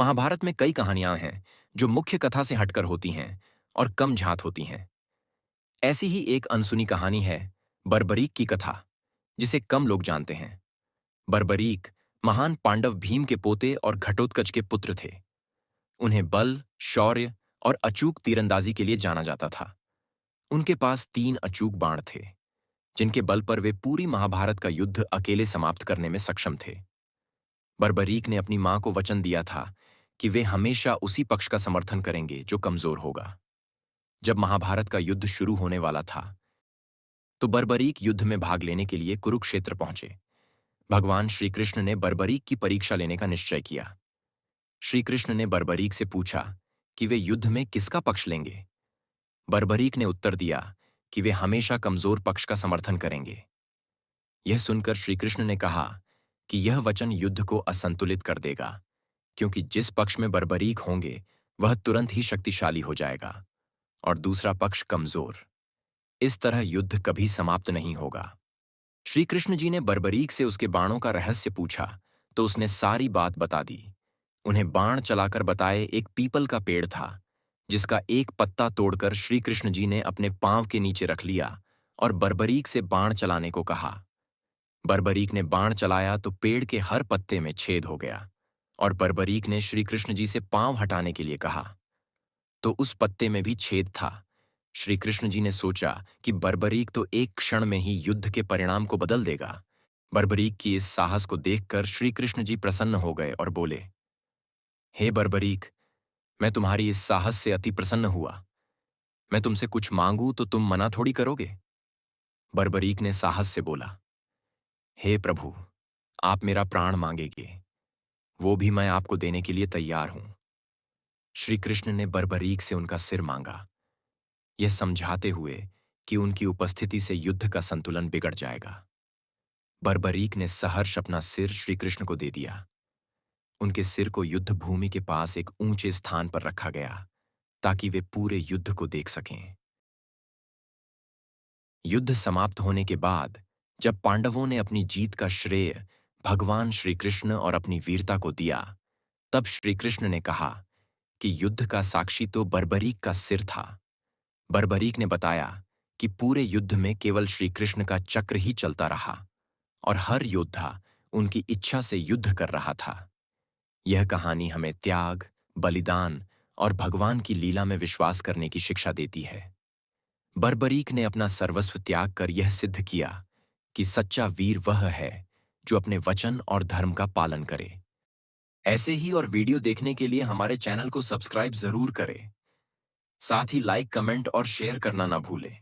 महाभारत में कई कहानियां हैं जो मुख्य कथा से हटकर होती हैं और कम झात होती हैं। ऐसी ही एक अनसुनी कहानी है बर्बरीक की कथा, जिसे कम लोग जानते हैं। बर्बरीक महान पांडव भीम के पोते और घटोत्कच के पुत्र थे। उन्हें बल, शौर्य और अचूक तीरंदाजी के लिए जाना जाता था। उनके पास 3 अचूक बाण थे, जिनके बल पर वे पूरी महाभारत का युद्ध अकेले समाप्त करने में सक्षम थे। बर्बरीक ने अपनी मां को वचन दिया था कि वे हमेशा उसी पक्ष का समर्थन करेंगे जो कमजोर होगा। जब महाभारत का युद्ध शुरू होने वाला था, तो बर्बरीक युद्ध में भाग लेने के लिए कुरुक्षेत्र पहुंचे। भगवान श्री कृष्ण ने बर्बरीक की परीक्षा लेने का निश्चय किया। श्री कृष्ण ने बर्बरीक से पूछा कि वे युद्ध में किसका पक्ष लेंगे। बर्बरीक ने उत्तर दिया कि वे हमेशा कमजोर पक्ष का समर्थन करेंगे। यह सुनकर श्री कृष्ण ने कहा कि यह वचन युद्ध को असंतुलित कर देगा, क्योंकि जिस पक्ष में बर्बरीक होंगे वह तुरंत ही शक्तिशाली हो जाएगा और दूसरा पक्ष कमजोर। इस तरह युद्ध कभी समाप्त नहीं होगा। श्री कृष्ण जी ने बर्बरीक से उसके बाणों का रहस्य पूछा तो उसने सारी बात बता दी। उन्हें बाण चलाकर बताए एक पीपल का पेड़ था, जिसका एक पत्ता तोड़कर श्री कृष्ण जी ने अपने पांव के नीचे रख लिया और बर्बरीक से बाण चलाने को कहा। बर्बरीक ने बाण चलाया तो पेड़ के हर पत्ते में छेद हो गया और बर्बरीक ने श्री कृष्ण जी से पांव हटाने के लिए कहा, तो उस पत्ते में भी छेद था। श्री कृष्ण जी ने सोचा कि बर्बरीक तो एक क्षण में ही युद्ध के परिणाम को बदल देगा। बर्बरीक की इस साहस को देखकर श्री कृष्ण जी प्रसन्न हो गए और बोले, हे बर्बरीक, मैं तुम्हारी इस साहस से अति प्रसन्न हुआ। मैं तुमसे कुछ मांगू तो तुम मना थोड़ी करोगे। बर्बरीक ने साहस से बोला, हे प्रभु, आप मेरा प्राण मांगेंगे, वो भी मैं आपको देने के लिए तैयार हूं। श्री कृष्ण ने बर्बरीक से उनका सिर मांगा, यह समझाते हुए कि उनकी उपस्थिति से युद्ध का संतुलन बिगड़ जाएगा। बर्बरीक ने सहर्ष अपना सिर श्री कृष्ण को दे दिया। उनके सिर को युद्ध भूमि के पास एक ऊंचे स्थान पर रखा गया ताकि वे पूरे युद्ध को देख सकें। युद्ध समाप्त होने के बाद जब पांडवों ने अपनी जीत का श्रेय भगवान श्री कृष्ण और अपनी वीरता को दिया, तब श्री कृष्ण ने कहा कि युद्ध का साक्षी तो बर्बरीक का सिर था। बर्बरीक ने बताया कि पूरे युद्ध में केवल श्री कृष्ण का चक्र ही चलता रहा और हर योद्धा उनकी इच्छा से युद्ध कर रहा था। यह कहानी हमें त्याग, बलिदान और भगवान की लीला में विश्वास करने की शिक्षा देती है। बर्बरीक ने अपना सर्वस्व त्याग कर यह सिद्ध किया कि सच्चा वीर वह है जो अपने वचन और धर्म का पालन करे। ऐसे ही और वीडियो देखने के लिए हमारे चैनल को सब्सक्राइब जरूर करें। साथ ही लाइक, कमेंट और शेयर करना ना भूलें।